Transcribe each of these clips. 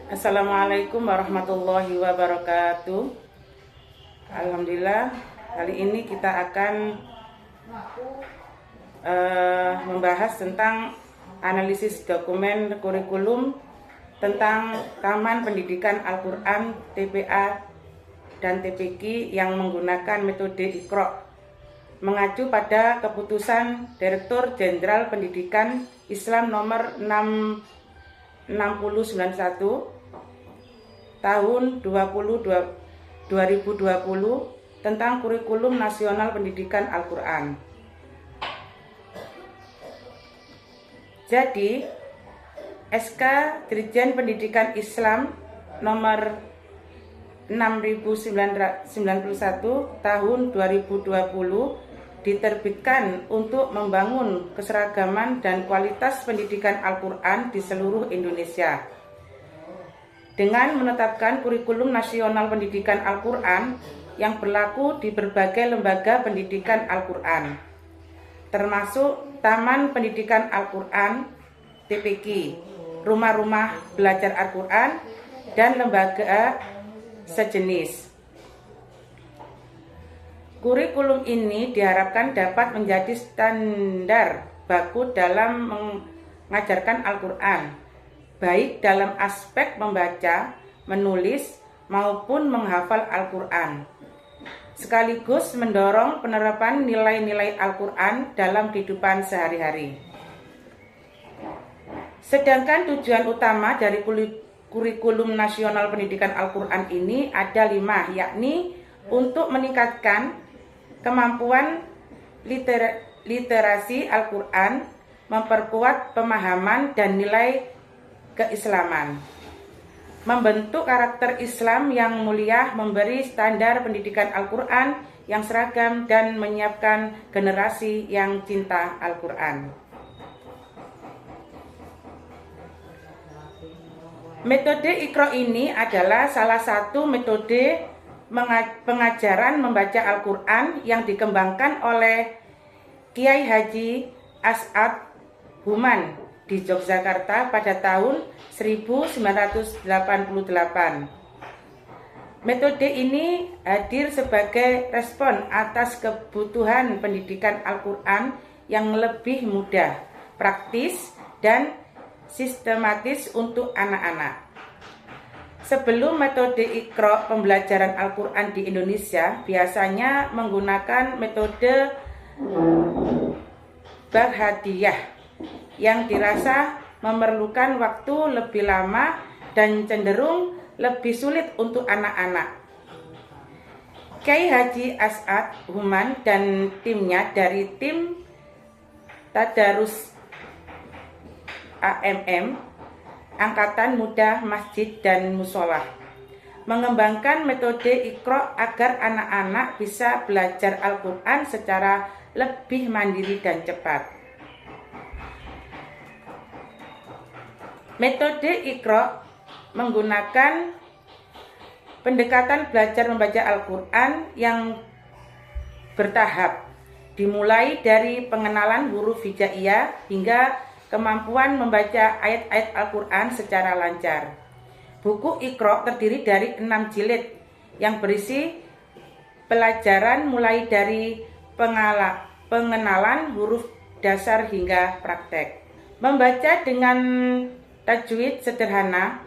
Assalamualaikum warahmatullahi wabarakatuh. Alhamdulillah, kali ini kita akan membahas tentang analisis dokumen kurikulum tentang Taman Pendidikan Al-Quran TPA dan TPQ yang menggunakan metode Iqra, mengacu pada keputusan Direktur Jenderal Pendidikan Islam nomor 6091 tahun 2020 tentang Kurikulum Nasional Pendidikan Al-Quran. Jadi, SK Dirjen Pendidikan Islam nomor 6091 tahun 2020 diterbitkan untuk membangun keseragaman dan kualitas pendidikan Al-Quran di seluruh Indonesia. Dengan menetapkan kurikulum nasional pendidikan Al-Quran yang berlaku di berbagai lembaga pendidikan Al-Quran, termasuk Taman Pendidikan Al-Quran TPQ, rumah-rumah belajar Al-Quran, dan lembaga sejenis. Kurikulum ini diharapkan dapat menjadi standar baku dalam mengajarkan Al-Quran, baik dalam aspek membaca, menulis, maupun menghafal Al-Quran, sekaligus mendorong penerapan nilai-nilai Al-Quran dalam kehidupan sehari-hari. Sedangkan tujuan utama dari Kurikulum Nasional Pendidikan Al-Quran ini ada 5, yakni untuk meningkatkan kemampuan literasi Al-Quran, memperkuat pemahaman dan nilai keislaman, membentuk karakter Islam yang mulia, memberi standar pendidikan Al-Quran yang seragam, dan menyiapkan generasi yang cinta Al-Quran. Metode Iqra ini adalah salah satu metode pengajaran membaca Al-Quran yang dikembangkan oleh Kiai Haji As'ad Human di Yogyakarta pada tahun 1988. Metode ini hadir sebagai respon atas kebutuhan pendidikan Al-Quran yang lebih mudah, praktis, dan sistematis untuk anak-anak. Sebelum metode Iqra, pembelajaran Al-Quran di Indonesia biasanya menggunakan metode Barhadiyah yang dirasa memerlukan waktu lebih lama dan cenderung lebih sulit untuk anak-anak. Kiai Haji As'ad Human dan timnya dari tim Tadarus AMM, Angkatan Muda Masjid dan Musola, mengembangkan metode Iqra agar anak-anak bisa belajar Al-Quran secara lebih mandiri dan cepat. Metode Iqra menggunakan pendekatan belajar membaca Al-Quran yang bertahap, dimulai dari pengenalan huruf hijaiyah hingga kemampuan membaca ayat-ayat Al-Quran secara lancar. Buku Iqra terdiri dari 6 jilid yang berisi pelajaran mulai dari pengenalan huruf dasar hingga praktek. Membaca dengan tajwid sederhana,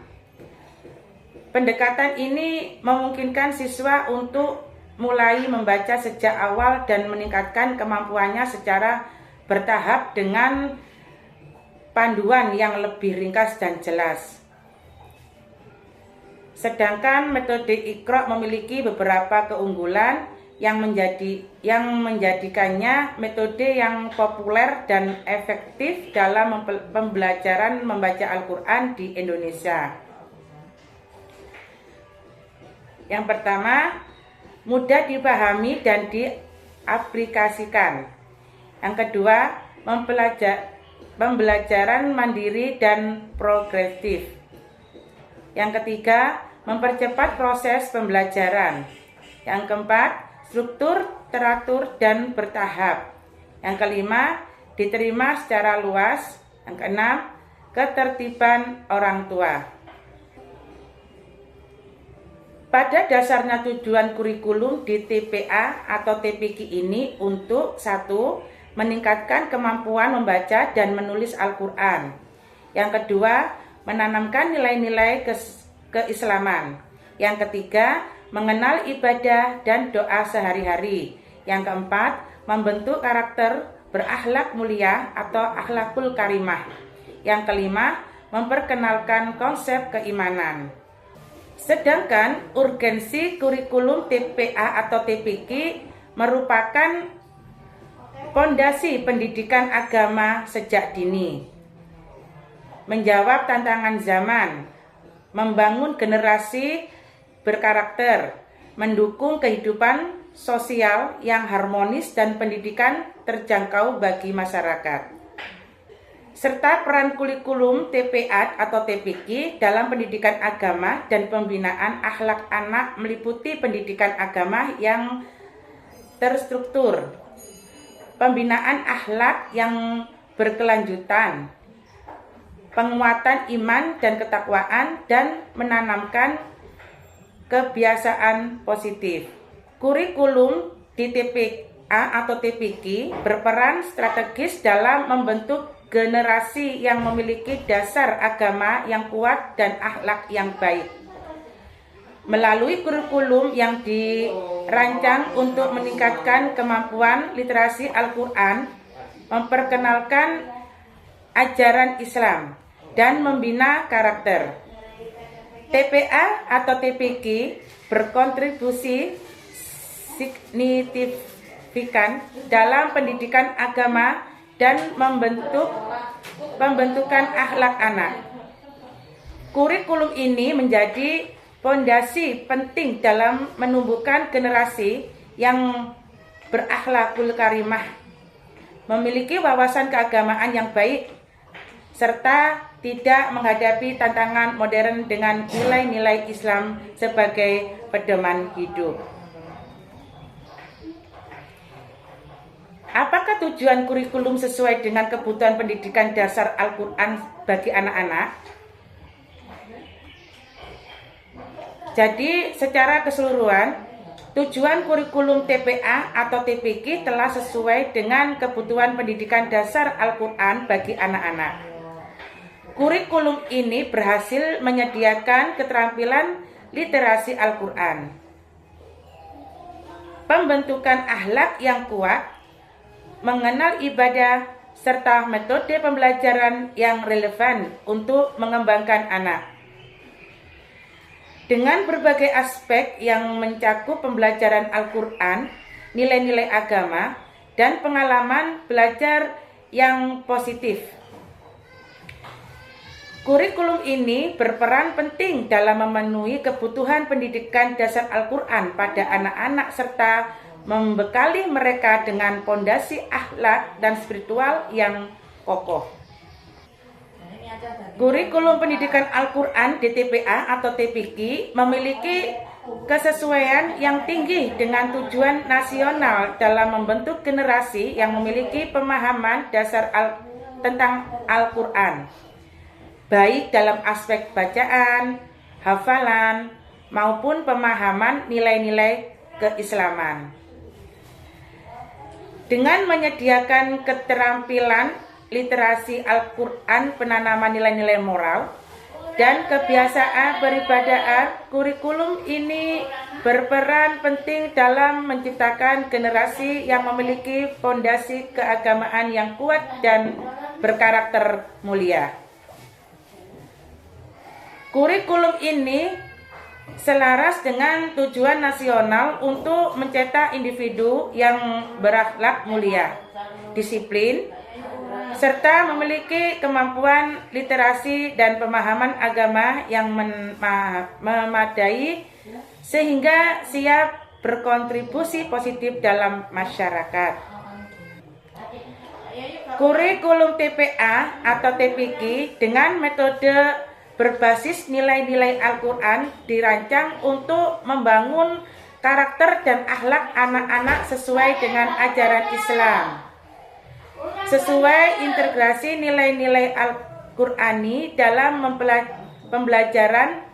pendekatan ini memungkinkan siswa untuk mulai membaca sejak awal dan meningkatkan kemampuannya secara bertahap dengan panduan yang lebih ringkas dan jelas. Sedangkan metode Iqra memiliki beberapa keunggulan yang menjadikannya metode yang populer dan efektif dalam pembelajaran membaca Al-Quran di Indonesia. Yang pertama, mudah dipahami dan diaplikasikan. Yang kedua, pembelajaran mandiri dan progresif. Yang ketiga, mempercepat proses pembelajaran. Yang keempat, struktur teratur dan bertahap. Yang kelima, diterima secara luas. Yang keenam, ketertiban orang tua. Pada dasarnya tujuan kurikulum di TPA atau TPQ ini untuk satu, meningkatkan kemampuan membaca dan menulis Al-Quran. Yang kedua, menanamkan nilai-nilai keislaman. Yang ketiga, mengenal ibadah dan doa sehari-hari. Yang keempat, membentuk karakter berakhlak mulia atau akhlakul karimah. Yang kelima, memperkenalkan konsep keimanan. Sedangkan urgensi kurikulum TPA atau TPQ merupakan pondasi pendidikan agama sejak dini, menjawab tantangan zaman, membangun generasi berkarakter, mendukung kehidupan sosial yang harmonis dan pendidikan terjangkau bagi masyarakat, serta peran kurikulum TPA atau TPQ dalam pendidikan agama dan pembinaan akhlak anak meliputi pendidikan agama yang terstruktur, pembinaan akhlak yang berkelanjutan, penguatan iman dan ketakwaan, dan menanamkan kebiasaan positif. Kurikulum di TPA atau TPQ berperan strategis dalam membentuk generasi yang memiliki dasar agama yang kuat dan akhlak yang baik. Melalui kurikulum yang dirancang untuk meningkatkan kemampuan literasi Al-Quran, memperkenalkan ajaran Islam, dan membina karakter. TPA atau TPQ berkontribusi signifikan dalam pendidikan agama dan pembentukan akhlak anak. Kurikulum ini menjadi pondasi penting dalam menumbuhkan generasi yang berakhlakul karimah, memiliki wawasan keagamaan yang baik, serta tidak menghadapi tantangan modern dengan nilai-nilai Islam sebagai pedoman hidup. Apakah tujuan kurikulum sesuai dengan kebutuhan pendidikan dasar Al-Quran bagi anak-anak? Jadi, secara keseluruhan, tujuan kurikulum TPA atau TPQ telah sesuai dengan kebutuhan pendidikan dasar Al-Quran bagi anak-anak. Kurikulum ini berhasil menyediakan keterampilan literasi Al-Quran, pembentukan akhlak yang kuat, mengenal ibadah, serta metode pembelajaran yang relevan untuk mengembangkan anak. Dengan berbagai aspek yang mencakup pembelajaran Al-Quran, nilai-nilai agama, dan pengalaman belajar yang positif. Kurikulum ini berperan penting dalam memenuhi kebutuhan pendidikan dasar Al-Quran pada anak-anak serta membekali mereka dengan pondasi akhlak dan spiritual yang kokoh. Kurikulum pendidikan Al-Quran di TPA atau TPQ memiliki kesesuaian yang tinggi dengan tujuan nasional dalam membentuk generasi yang memiliki pemahaman dasar tentang Al-Quran, baik dalam aspek bacaan, hafalan, maupun pemahaman nilai-nilai keislaman. Dengan menyediakan keterampilan literasi Al-Quran, penanaman nilai-nilai moral, dan kebiasaan beribadah, kurikulum ini berperan penting dalam menciptakan generasi yang memiliki fondasi keagamaan yang kuat dan berkarakter mulia. Kurikulum ini selaras dengan tujuan nasional untuk mencetak individu yang berakhlak mulia, disiplin, serta memiliki kemampuan literasi dan pemahaman agama yang memadai sehingga siap berkontribusi positif dalam masyarakat. Kurikulum TPA atau TPQ dengan metode berbasis nilai-nilai Al-Quran dirancang untuk membangun karakter dan akhlak anak-anak sesuai dengan ajaran Islam, sesuai integrasi nilai-nilai Al-Qurani dalam pembelajaran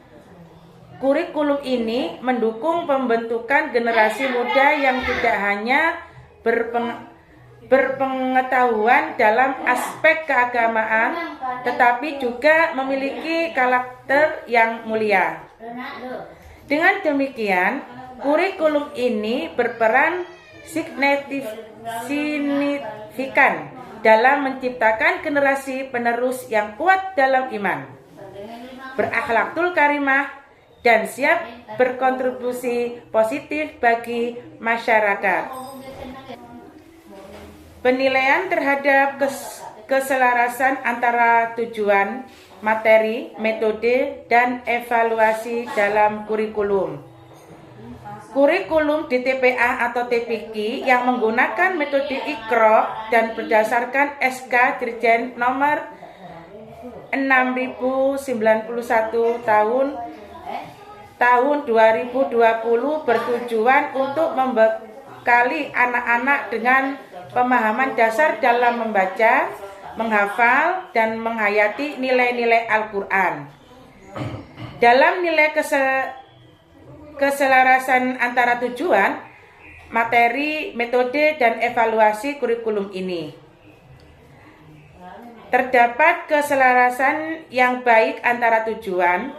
Kurikulum ini mendukung pembentukan generasi muda yang tidak hanya berpengetahuan dalam aspek keagamaan, tetapi juga memiliki karakter yang mulia. Dengan demikian, kurikulum ini berperan signifikan dalam menciptakan generasi penerus yang kuat dalam iman, berakhlakul karimah, dan siap berkontribusi positif bagi masyarakat. Penilaian terhadap keselarasan antara tujuan, materi, metode, dan evaluasi dalam kurikulum. Kurikulum di TPA atau TPQ yang menggunakan metode Iqra dan berdasarkan SK Dirjen nomor 6091 tahun 2020 bertujuan untuk membekali anak-anak dengan pemahaman dasar dalam membaca, menghafal, dan menghayati nilai-nilai Al-Quran. Dalam nilai keselarasan antara tujuan, materi, metode, dan evaluasi kurikulum ini. Terdapat keselarasan yang baik antara tujuan,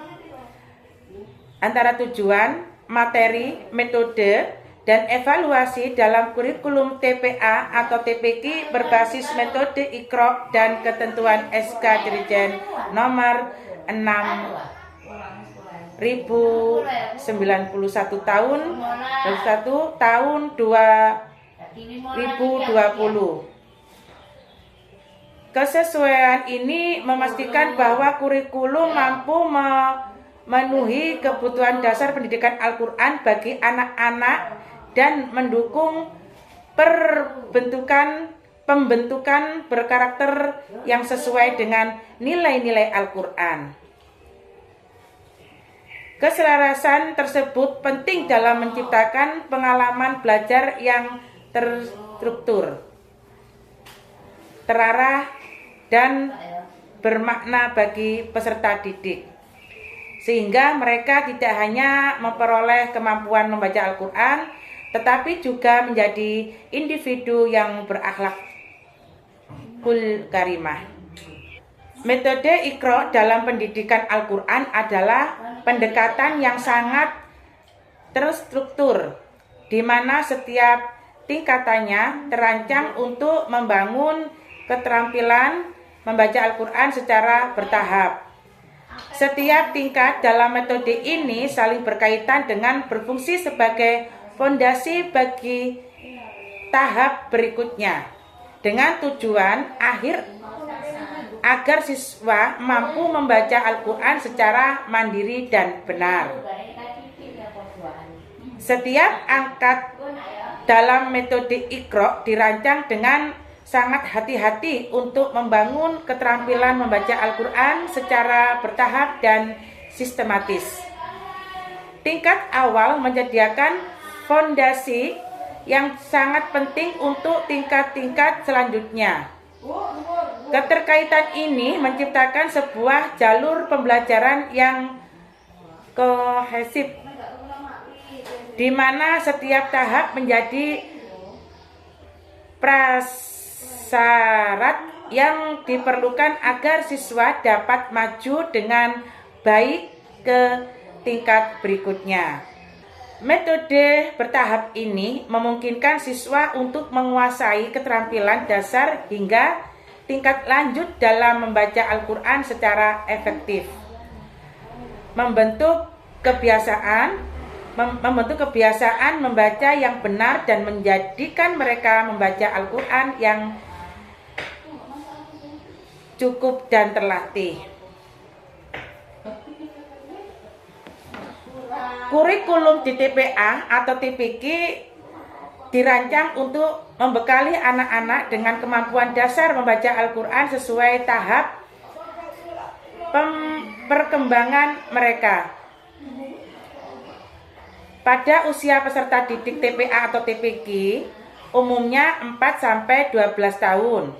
materi, metode, dan evaluasi dalam kurikulum TPA atau TPQ berbasis metode Iqra dan ketentuan SK Dirjen nomor 6091 tahun 2020. Kesesuaian ini memastikan bahwa kurikulum mampu memenuhi kebutuhan dasar pendidikan Al-Quran bagi anak-anak dan mendukung pembentukan berkarakter yang sesuai dengan nilai-nilai Al-Quran. Keselarasan tersebut penting dalam menciptakan pengalaman belajar yang terstruktur, terarah, dan bermakna bagi peserta didik, sehingga mereka tidak hanya memperoleh kemampuan membaca Al-Quran, tetapi juga menjadi individu yang berakhlakul karimah. Metode Iqra dalam pendidikan Al-Quran adalah pendekatan yang sangat terstruktur, di mana setiap tingkatannya terancang untuk membangun keterampilan membaca Al-Quran secara bertahap. Setiap tingkat dalam metode ini saling berkaitan dengan berfungsi sebagai fondasi bagi tahap berikutnya, dengan tujuan akhir agar siswa mampu membaca Al-Quran secara mandiri dan benar. Setiap angkat dalam metode Iqra dirancang dengan sangat hati-hati untuk membangun keterampilan membaca Al-Quran secara bertahap dan sistematis. Tingkat awal menyediakan fondasi yang sangat penting untuk tingkat-tingkat selanjutnya. Keterkaitan ini menciptakan sebuah jalur pembelajaran yang kohesif, di mana setiap tahap menjadi prasyarat yang diperlukan agar siswa dapat maju dengan baik ke tingkat berikutnya. Metode bertahap ini memungkinkan siswa untuk menguasai keterampilan dasar hingga tingkat lanjut dalam membaca Al-Quran secara efektif. Membentuk kebiasaan membaca yang benar dan menjadikan mereka membaca Al-Quran yang cukup dan terlatih. Kurikulum di TPA atau TPQ dirancang untuk membekali anak-anak dengan kemampuan dasar membaca Al-Quran sesuai tahap perkembangan mereka. Pada usia peserta didik TPA atau TPQ umumnya 4-12 tahun.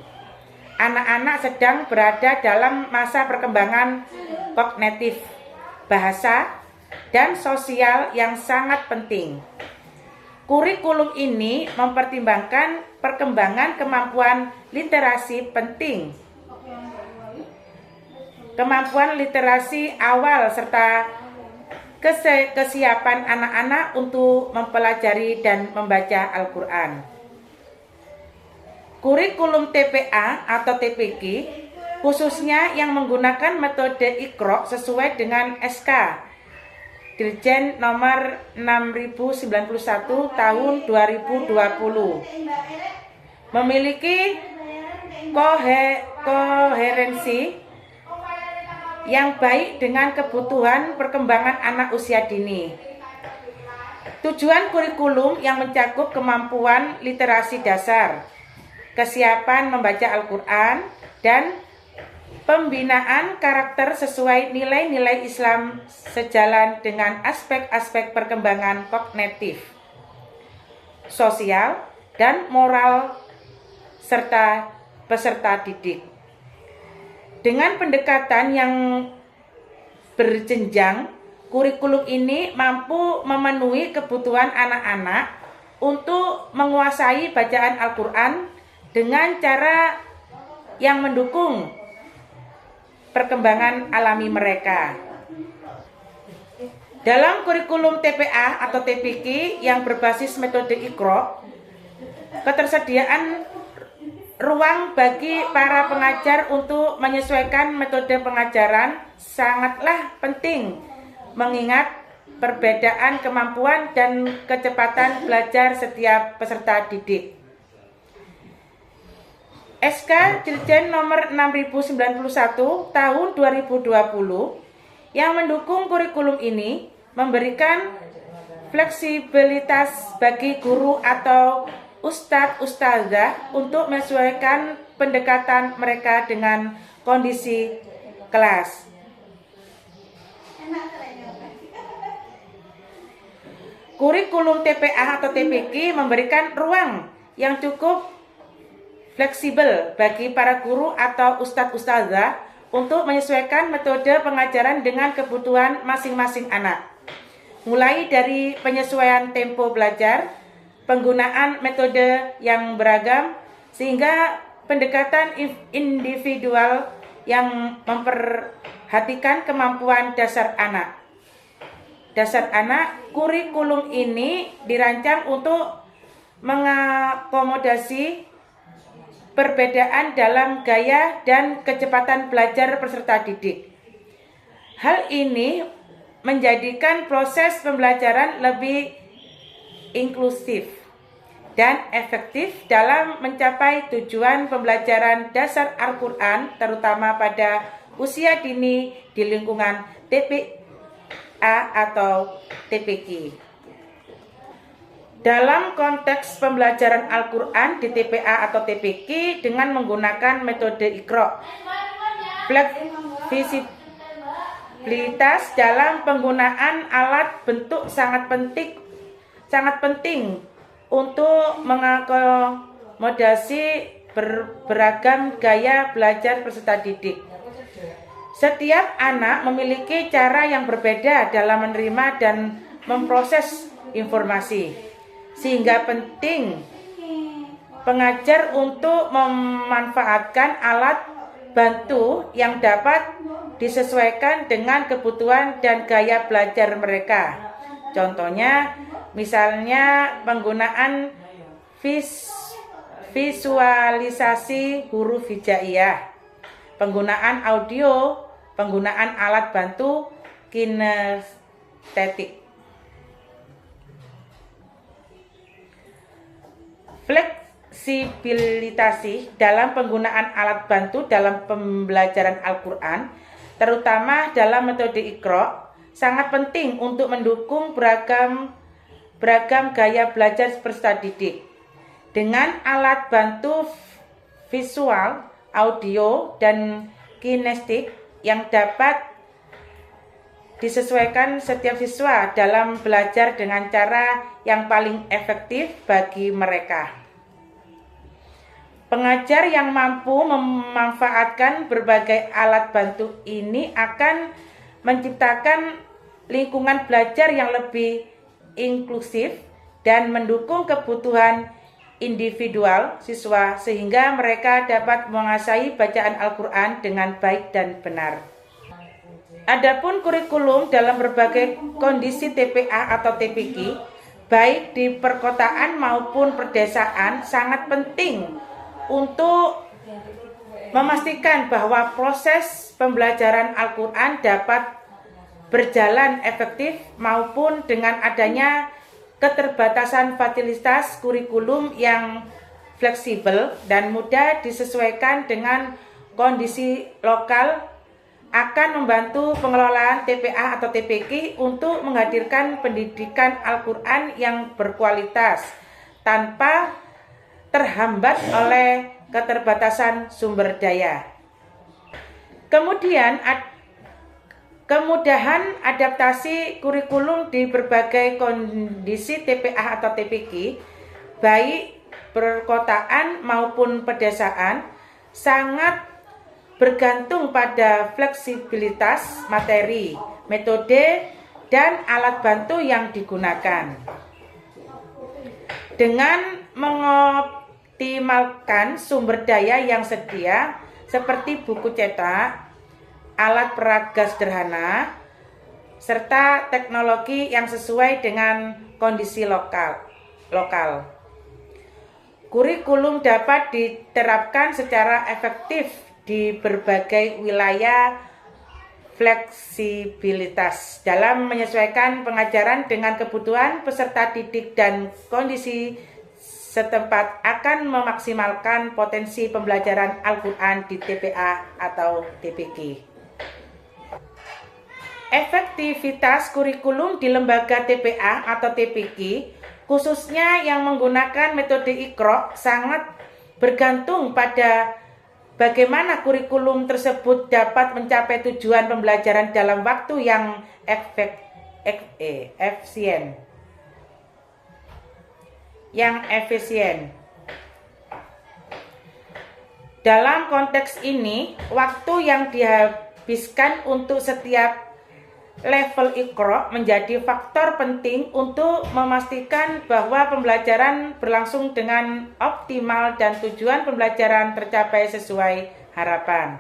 Anak-anak sedang berada dalam masa perkembangan kognitif, bahasa, dan sosial yang sangat penting. Kurikulum ini mempertimbangkan perkembangan kemampuan literasi penting, kemampuan literasi awal, serta kesiapan anak-anak untuk mempelajari dan membaca Al-Quran. Kurikulum TPA atau TPQ khususnya yang menggunakan metode Iqra sesuai dengan SK Dirjen nomor 6091 tahun 2020 memiliki koherensi yang baik dengan kebutuhan perkembangan anak usia dini. Tujuan kurikulum yang mencakup kemampuan literasi dasar, kesiapan membaca Al-Quran, dan pembinaan karakter sesuai nilai-nilai Islam sejalan dengan aspek-aspek perkembangan kognitif, sosial, dan moral serta peserta didik. Dengan pendekatan yang berjenjang, kurikulum ini mampu memenuhi kebutuhan anak-anak untuk menguasai bacaan Al-Quran dengan cara yang mendukung perkembangan alami mereka. Dalam kurikulum TPA atau TPQ yang berbasis metode Iqra, ketersediaan ruang bagi para pengajar untuk menyesuaikan metode pengajaran sangatlah penting, mengingat perbedaan kemampuan dan kecepatan belajar setiap peserta didik. SK Dirjen nomor 6091 tahun 2020 yang mendukung kurikulum ini memberikan fleksibilitas bagi guru atau ustadz-ustadzah untuk menyesuaikan pendekatan mereka dengan kondisi kelas. Kurikulum TPA atau TPQ memberikan ruang yang cukup fleksibel bagi para guru atau ustadz-ustadzah untuk menyesuaikan metode pengajaran dengan kebutuhan masing-masing anak. Mulai dari penyesuaian tempo belajar, penggunaan metode yang beragam, sehingga pendekatan individual yang memperhatikan kemampuan dasar anak. Kurikulum ini dirancang untuk mengakomodasi perbedaan dalam gaya dan kecepatan belajar peserta didik. Hal ini menjadikan proses pembelajaran lebih inklusif dan efektif dalam mencapai tujuan pembelajaran dasar Al-Quran, terutama pada usia dini di lingkungan TPA atau TPQ. Dalam konteks pembelajaran Al-Quran di TPA atau TPQ dengan menggunakan metode Iqra, fleksibilitas dalam penggunaan alat bentuk sangat penting untuk mengakomodasi beragam gaya belajar peserta didik. Setiap anak memiliki cara yang berbeda dalam menerima dan memproses informasi, sehingga penting pengajar untuk memanfaatkan alat bantu yang dapat disesuaikan dengan kebutuhan dan gaya belajar mereka. Contohnya, misalnya penggunaan visualisasi huruf hijaiyah, penggunaan audio, penggunaan alat bantu kinestetik. Fleksibilitas dalam penggunaan alat bantu dalam pembelajaran Al-Quran, terutama dalam metode Iqra, sangat penting untuk mendukung beragam gaya belajar peserta didik. Dengan alat bantu visual, audio, dan kinestetik yang dapat disesuaikan setiap siswa dalam belajar dengan cara yang paling efektif bagi mereka. Pengajar yang mampu memanfaatkan berbagai alat bantu ini akan menciptakan lingkungan belajar yang lebih inklusif dan mendukung kebutuhan individual siswa sehingga mereka dapat menguasai bacaan Al-Quran dengan baik dan benar. Adapun kurikulum dalam berbagai kondisi TPA atau TPQ, baik di perkotaan maupun pedesaan, sangat penting untuk memastikan bahwa proses pembelajaran Al-Quran dapat berjalan efektif maupun dengan adanya keterbatasan fasilitas kurikulum yang fleksibel dan mudah disesuaikan dengan kondisi lokal akan membantu pengelolaan TPA atau TPQ untuk menghadirkan pendidikan Al-Quran yang berkualitas tanpa terhambat oleh keterbatasan sumber daya. Kemudahan adaptasi kurikulum di berbagai kondisi TPA atau TPQ, baik perkotaan maupun pedesaan, sangat bergantung pada fleksibilitas materi, metode, dan alat bantu yang digunakan. Dengan mengoptimalkan sumber daya yang sedia seperti buku cetak, alat peraga sederhana, serta teknologi yang sesuai dengan kondisi lokal. Kurikulum dapat diterapkan secara efektif di berbagai wilayah fleksibilitas dalam menyesuaikan pengajaran dengan kebutuhan peserta didik dan kondisi setempat akan memaksimalkan potensi pembelajaran Al-Quran di TPA atau TPQ. Efektivitas kurikulum di lembaga TPA atau TPQ, khususnya yang menggunakan metode Iqra, sangat bergantung pada bagaimana kurikulum tersebut dapat mencapai tujuan pembelajaran dalam waktu yang efisien. Dalam konteks ini, waktu yang dihabiskan untuk setiap level Iqra menjadi faktor penting untuk memastikan bahwa pembelajaran berlangsung dengan optimal dan tujuan pembelajaran tercapai sesuai harapan.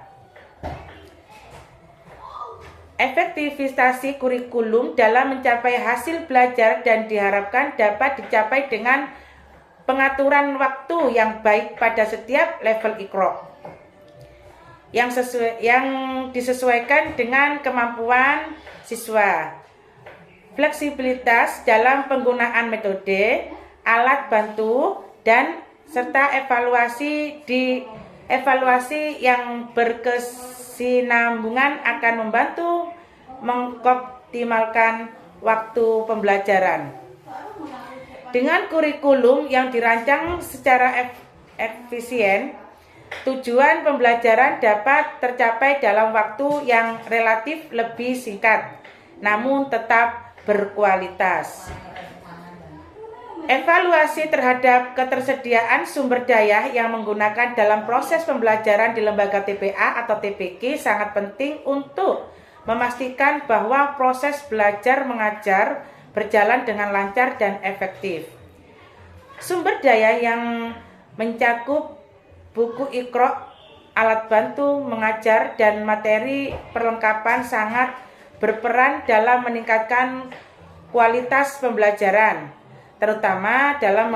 Efektivitas kurikulum dalam mencapai hasil belajar dan diharapkan dapat dicapai dengan pengaturan waktu yang baik pada setiap level Iqra yang disesuaikan dengan kemampuan siswa, fleksibilitas dalam penggunaan metode, alat bantu, dan serta evaluasi yang berkesinambungan akan membantu mengoptimalkan waktu pembelajaran. Dengan kurikulum yang dirancang secara efisien, tujuan pembelajaran dapat tercapai dalam waktu yang relatif lebih singkat, namun tetap berkualitas. Evaluasi terhadap ketersediaan sumber daya yang menggunakan dalam proses pembelajaran di lembaga TPA atau TPQ sangat penting untuk memastikan bahwa proses belajar mengajar berjalan dengan lancar dan efektif. Sumber daya yang mencakup buku Iqra, alat bantu mengajar, dan materi perlengkapan sangat berperan dalam meningkatkan kualitas pembelajaran, terutama dalam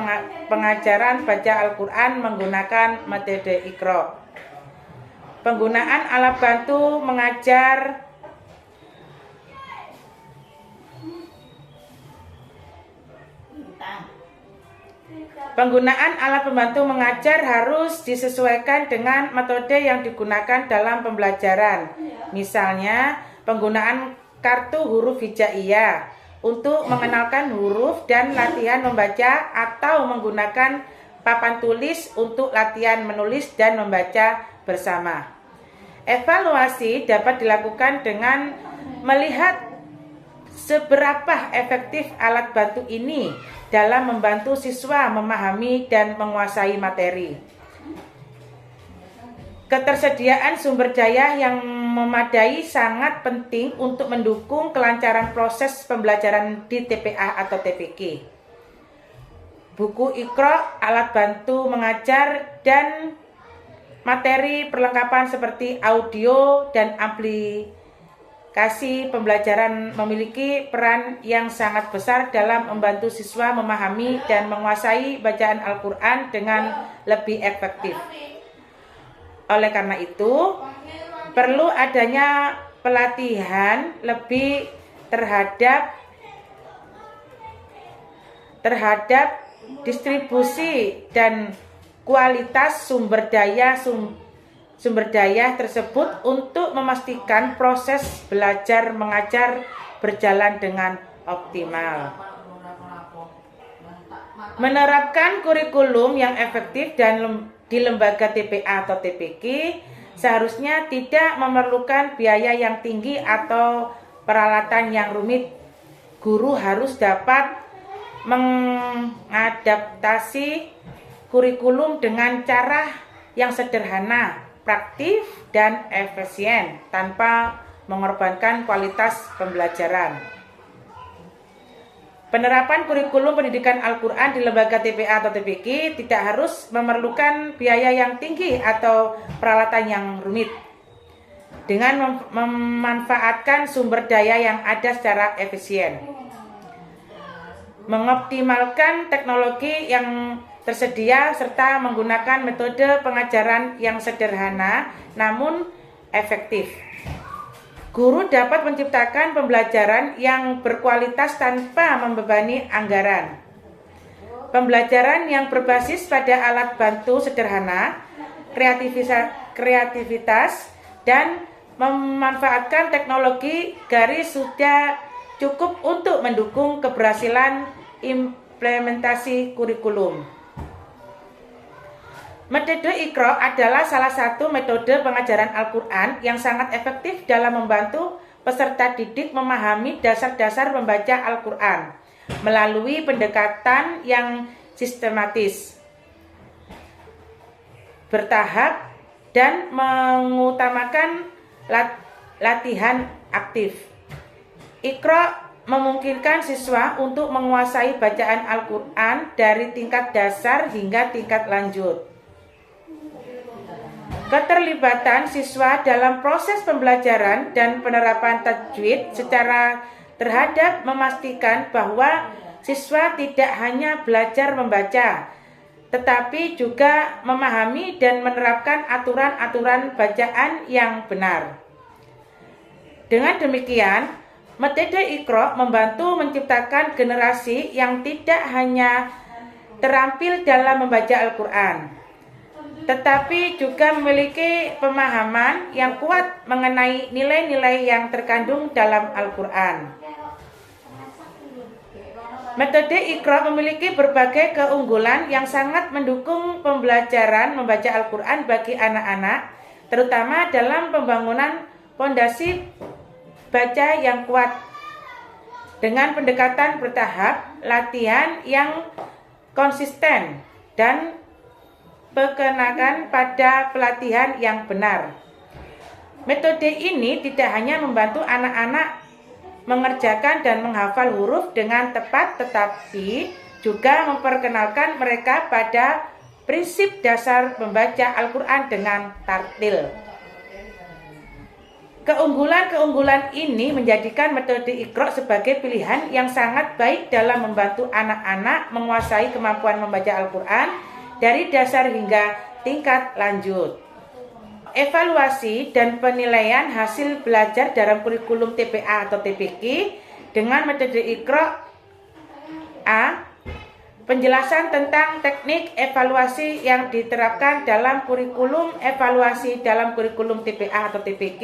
pengajaran baca Al-Quran menggunakan metode Iqra. Penggunaan alat bantu mengajar Penggunaan alat pembantu mengajar harus disesuaikan dengan metode yang digunakan dalam pembelajaran. Misalnya, penggunaan kartu huruf hijaiyah untuk mengenalkan huruf dan latihan membaca, atau menggunakan papan tulis untuk latihan menulis dan membaca bersama. Evaluasi dapat dilakukan dengan melihat seberapa efektif alat bantu ini dalam membantu siswa memahami dan menguasai materi. Ketersediaan sumber daya yang memadai sangat penting untuk mendukung kelancaran proses pembelajaran di TPA atau TPQ. Buku Iqra, alat bantu mengajar, dan materi perlengkapan seperti audio dan aplikasi pembelajaran memiliki peran yang sangat besar dalam membantu siswa memahami dan menguasai bacaan Al-Quran dengan lebih efektif. Oleh karena itu, perlu adanya pelatihan lebih terhadap distribusi dan kualitas sumber daya tersebut untuk memastikan proses belajar mengajar berjalan dengan optimal. Menerapkan kurikulum yang efektif dan di lembaga TPA atau TPQ seharusnya tidak memerlukan biaya yang tinggi atau peralatan yang rumit. Guru harus dapat mengadaptasi kurikulum dengan cara yang sederhana, praktis, dan efisien tanpa mengorbankan kualitas pembelajaran. Penerapan kurikulum pendidikan Al-Quran di lembaga TPA atau TPQ tidak harus memerlukan biaya yang tinggi atau peralatan yang rumit. Dengan memanfaatkan sumber daya yang ada secara efisien, mengoptimalkan teknologi yang tersedia, serta menggunakan metode pengajaran yang sederhana namun efektif. Guru dapat menciptakan pembelajaran yang berkualitas tanpa membebani anggaran. Pembelajaran yang berbasis pada alat bantu sederhana, kreativitas, dan memanfaatkan teknologi garis sudah cukup untuk mendukung keberhasilan implementasi kurikulum. Metode Iqra adalah salah satu metode pengajaran Al-Quran yang sangat efektif dalam membantu peserta didik memahami dasar-dasar membaca Al-Quran melalui pendekatan yang sistematis, bertahap, dan mengutamakan latihan aktif. Iqra memungkinkan siswa untuk menguasai bacaan Al-Quran dari tingkat dasar hingga tingkat lanjut. Keterlibatan siswa dalam proses pembelajaran dan penerapan tajwid secara terhadap memastikan bahwa siswa tidak hanya belajar membaca, tetapi juga memahami dan menerapkan aturan-aturan bacaan yang benar. Dengan demikian, metode Iqra membantu menciptakan generasi yang tidak hanya terampil dalam membaca Al-Quran, tetapi juga memiliki pemahaman yang kuat mengenai nilai-nilai yang terkandung dalam Al-Quran. Metode Iqra memiliki berbagai keunggulan yang sangat mendukung pembelajaran membaca Al-Quran bagi anak-anak, terutama dalam pembangunan fondasi baca yang kuat. Dengan pendekatan bertahap, latihan yang konsisten, dan penekanan pada pelatihan yang benar. Metode ini tidak hanya membantu anak-anak mengerjakan dan menghafal huruf dengan tepat, tetapi juga memperkenalkan mereka pada prinsip dasar membaca Al-Quran dengan tartil. Keunggulan-keunggulan ini menjadikan metode Iqra sebagai pilihan yang sangat baik dalam membantu anak-anak menguasai kemampuan membaca Al-Quran dari dasar hingga tingkat lanjut. Evaluasi dan penilaian hasil belajar dalam kurikulum TPA atau TPQ dengan metode Iqra. A. Penjelasan tentang teknik evaluasi yang diterapkan dalam kurikulum evaluasi dalam kurikulum TPA atau TPQ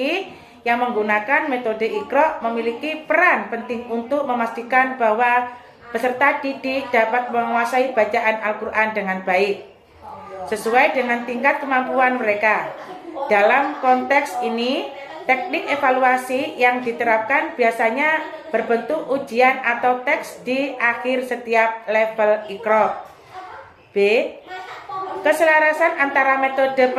yang menggunakan metode Iqra memiliki peran penting untuk memastikan bahwa peserta didik dapat menguasai bacaan Al-Quran dengan baik, sesuai dengan tingkat kemampuan mereka. Dalam konteks ini, teknik evaluasi yang diterapkan biasanya berbentuk ujian atau teks di akhir setiap level Iqra. B. Keselarasan antara metode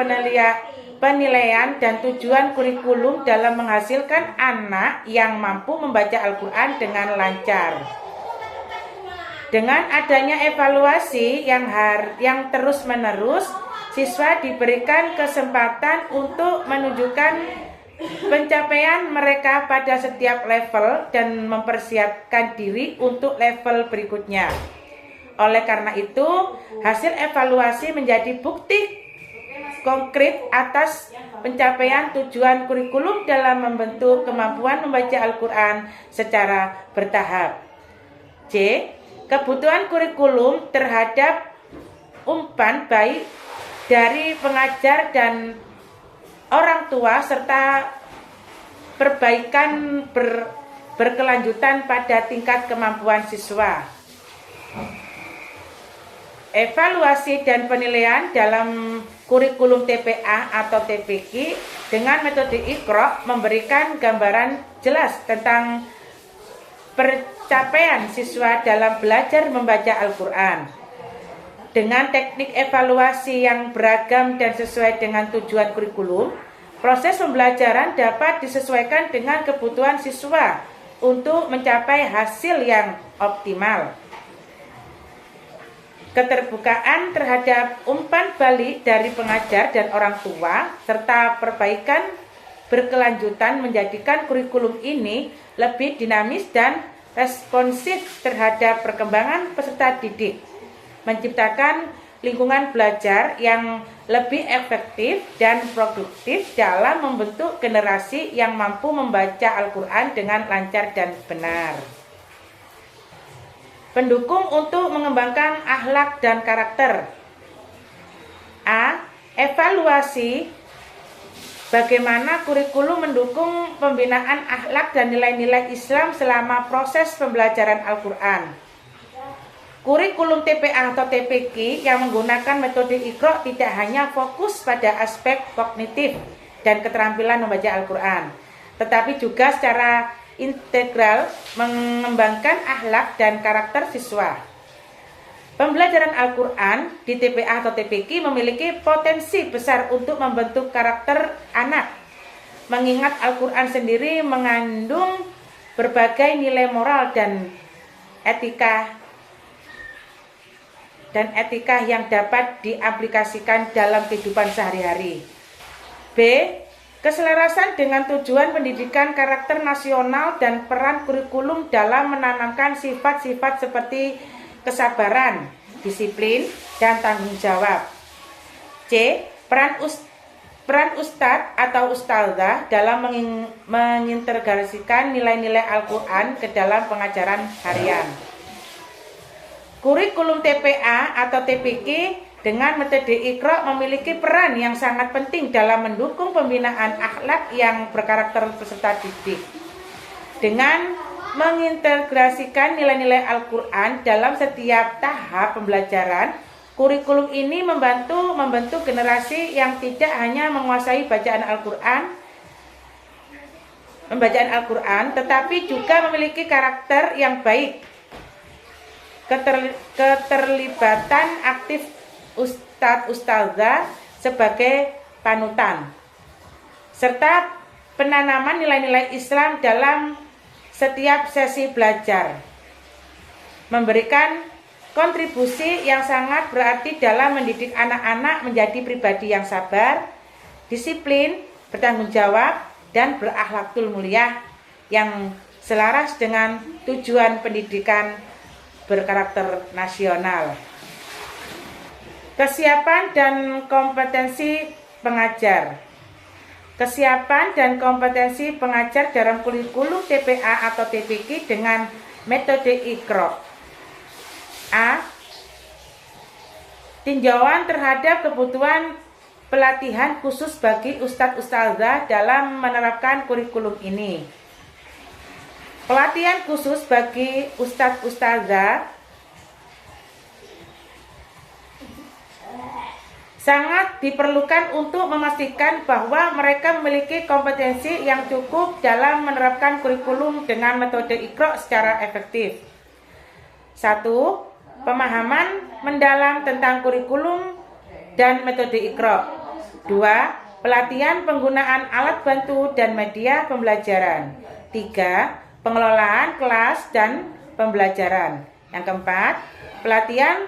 penilaian dan tujuan kurikulum dalam menghasilkan anak yang mampu membaca Al-Quran dengan lancar. Dengan adanya evaluasi yang terus-menerus, siswa diberikan kesempatan untuk menunjukkan pencapaian mereka pada setiap level dan mempersiapkan diri untuk level berikutnya. Oleh karena itu, hasil evaluasi menjadi bukti konkret atas pencapaian tujuan kurikulum dalam membentuk kemampuan membaca Al-Quran secara bertahap. C. Kebutuhan kurikulum terhadap umpan baik dari pengajar dan orang tua serta perbaikan berkelanjutan pada tingkat kemampuan siswa. Evaluasi dan penilaian dalam kurikulum TPA atau TPQ dengan metode Iqra memberikan gambaran jelas tentang pencapaian siswa dalam belajar membaca Al-Quran. Dengan teknik evaluasi yang beragam dan sesuai dengan tujuan kurikulum, proses pembelajaran dapat disesuaikan dengan kebutuhan siswa untuk mencapai hasil yang optimal. Keterbukaan terhadap umpan balik dari pengajar dan orang tua serta perbaikan berkelanjutan menjadikan kurikulum ini lebih dinamis dan responsif terhadap perkembangan peserta didik, menciptakan lingkungan belajar yang lebih efektif dan produktif dalam membentuk generasi yang mampu membaca Al-Quran dengan lancar dan benar. Pendukung untuk mengembangkan akhlak dan karakter. A. Evaluasi bagaimana kurikulum mendukung pembinaan akhlak dan nilai-nilai Islam selama proses pembelajaran Al-Quran. Kurikulum TPA atau TPQ yang menggunakan metode Iqra tidak hanya fokus pada aspek kognitif dan keterampilan membaca Al-Quran, tetapi juga secara integral mengembangkan akhlak dan karakter siswa. Pembelajaran Al-Quran di TPA atau TPQ memiliki potensi besar untuk membentuk karakter anak, mengingat Al-Quran sendiri mengandung berbagai nilai moral dan etika yang dapat diaplikasikan dalam kehidupan sehari-hari. B. Keselarasan dengan tujuan pendidikan karakter nasional dan peran kurikulum dalam menanamkan sifat-sifat seperti kesabaran, disiplin, dan tanggung jawab. C. Peran ustadz atau ustadzah dalam mengintegrasikan nilai-nilai Al-Quran ke dalam pengajaran harian. Kurikulum TPA atau TPQ dengan metode Iqra memiliki peran yang sangat penting dalam mendukung pembinaan akhlak yang berkarakter peserta didik. Dengan mengintegrasikan nilai-nilai Al-Quran dalam setiap tahap pembelajaran, kurikulum ini membentuk generasi yang tidak hanya menguasai bacaan Al-Quran, tetapi juga memiliki karakter yang baik, keterlibatan aktif ustadz-ustadzah sebagai panutan, serta penanaman nilai-nilai Islam dalam setiap sesi belajar, memberikan kontribusi yang sangat berarti dalam mendidik anak-anak menjadi pribadi yang sabar, disiplin, bertanggung jawab, dan berakhlakul mulia yang selaras dengan tujuan pendidikan berkarakter nasional. Kesiapan dan kompetensi pengajar. Kesiapan dan kompetensi pengajar dalam kurikulum TPA atau TPQ dengan metode Iqra. A. Tinjauan terhadap kebutuhan pelatihan khusus bagi ustadz-ustadzah dalam menerapkan kurikulum ini. Pelatihan khusus bagi ustadz-ustadzah sangat diperlukan untuk memastikan bahwa mereka memiliki kompetensi yang cukup dalam menerapkan kurikulum dengan metode Iqra secara efektif. 1. Pemahaman mendalam tentang kurikulum dan metode Iqra. 2. pelatihan penggunaan alat bantu dan media pembelajaran. 3. Pengelolaan kelas dan pembelajaran. Yang keempat, pelatihan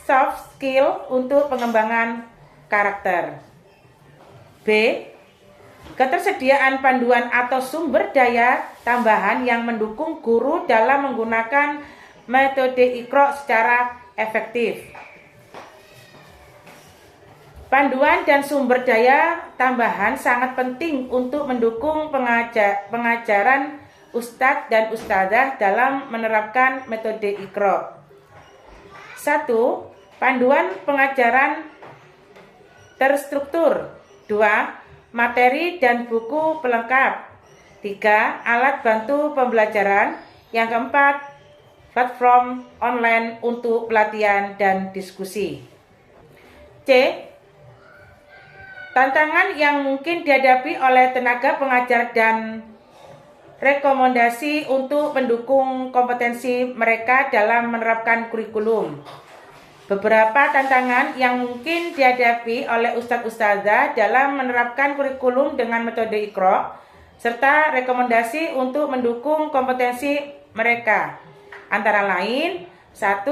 soft skill untuk pengembangan karakter. B. Ketersediaan panduan atau sumber daya tambahan yang mendukung guru dalam menggunakan metode Iqra secara efektif. Panduan dan sumber daya tambahan sangat penting untuk mendukung pengajaran ustadz dan ustadzah dalam menerapkan metode Iqra. 1. Panduan pengajaran terstruktur. 2. Materi dan buku pelengkap. 3. Alat bantu pembelajaran. Yang keempat, platform online untuk pelatihan dan diskusi. C. Tantangan yang mungkin dihadapi oleh tenaga pengajar dan rekomendasi untuk mendukung kompetensi mereka dalam menerapkan kurikulum. Beberapa tantangan yang mungkin dihadapi oleh ustadz-ustadzah dalam menerapkan kurikulum dengan metode Iqra, serta rekomendasi untuk mendukung kompetensi mereka. Antara lain, 1.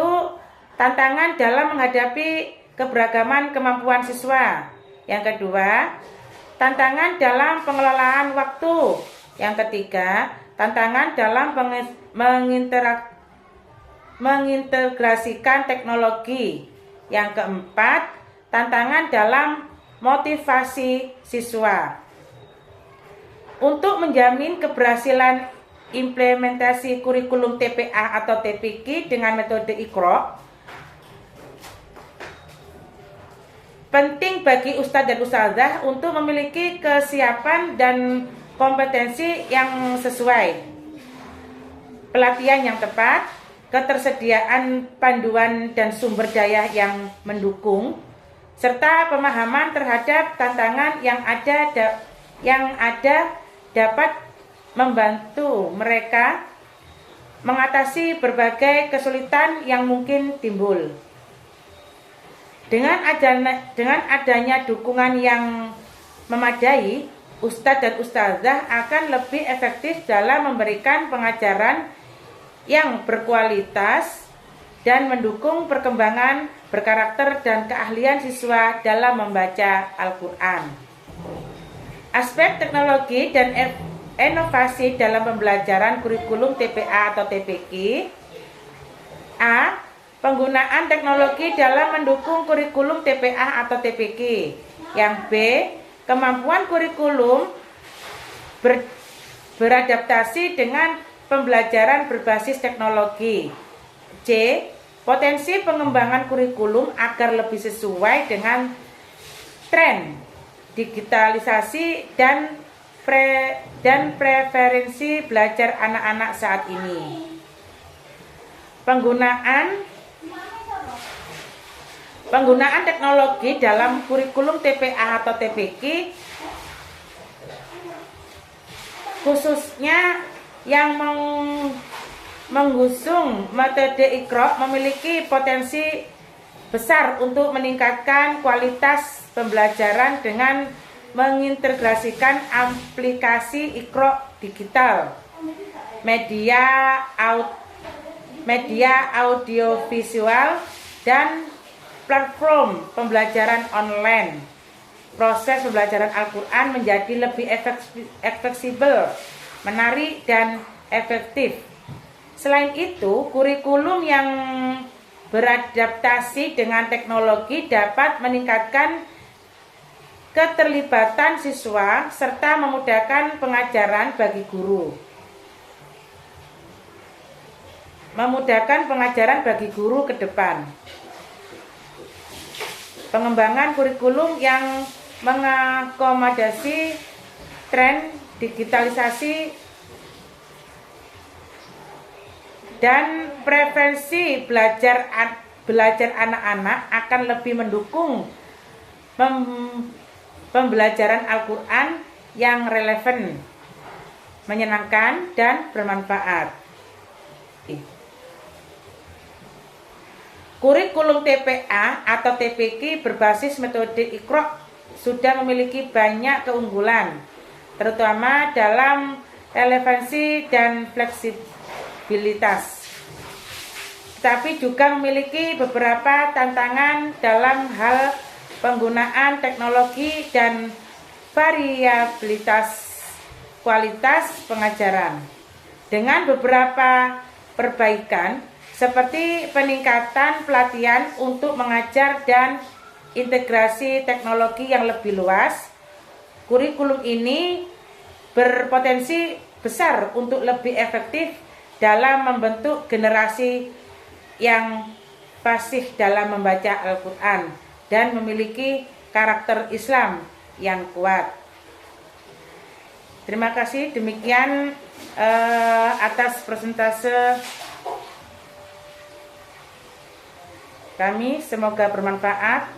Tantangan dalam menghadapi keberagaman kemampuan siswa. Yang kedua, tantangan dalam pengelolaan waktu. Yang ketiga, tantangan dalam mengintegrasikan teknologi. Yang keempat, tantangan dalam motivasi siswa. Untuk menjamin keberhasilan implementasi kurikulum TPA atau TPQ dengan metode Iqra, penting bagi ustadz dan ustadzah untuk memiliki kesiapan dan kompetensi yang sesuai, pelatihan yang tepat, ketersediaan panduan dan sumber daya yang mendukung, serta pemahaman terhadap tantangan yang ada dapat membantu mereka mengatasi berbagai kesulitan yang mungkin timbul. Dengan adanya dukungan yang memadai, ustadz dan ustadzah akan lebih efektif dalam memberikan pengajaran yang berkualitas dan mendukung perkembangan berkarakter dan keahlian siswa dalam membaca Al-Quran. Aspek teknologi dan inovasi dalam pembelajaran kurikulum TPA atau TPQ. A. Penggunaan teknologi dalam mendukung kurikulum TPA atau TPQ. Yang B. Kemampuan kurikulum beradaptasi dengan pembelajaran berbasis teknologi. C. Potensi pengembangan kurikulum agar lebih sesuai dengan tren digitalisasi dan preferensi belajar anak-anak saat ini. Penggunaan teknologi dalam kurikulum TPA atau TPQ, khususnya yang mengusung metode Iqra, memiliki potensi besar untuk meningkatkan kualitas pembelajaran dengan mengintegrasikan aplikasi Iqra digital, media audiovisual, dan platform pembelajaran online. Proses pembelajaran Al-Quran menjadi lebih fleksibel, menarik, dan efektif. Selain itu, kurikulum yang beradaptasi dengan teknologi dapat meningkatkan keterlibatan siswa serta memudahkan pengajaran bagi guru. Ke depan. Pengembangan kurikulum yang mengakomodasi tren digitalisasi dan preferensi belajar anak-anak akan lebih mendukung pembelajaran Al-Quran yang relevan, menyenangkan, dan bermanfaat. Kurikulum TPA atau TPQ berbasis metode Iqra sudah memiliki banyak keunggulan, terutama dalam relevansi dan fleksibilitas. Tetapi juga memiliki beberapa tantangan dalam hal penggunaan teknologi dan variabilitas kualitas pengajaran. Dengan beberapa perbaikan seperti peningkatan pelatihan untuk mengajar dan integrasi teknologi yang lebih luas, kurikulum ini berpotensi besar untuk lebih efektif dalam membentuk generasi yang fasih dalam membaca Al-Quran dan memiliki karakter Islam yang kuat. Terima kasih, demikian atas presentase kami, semoga bermanfaat.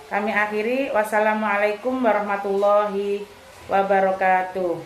Kami akhiri, wassalamualaikum warahmatullahi wabarakatuh.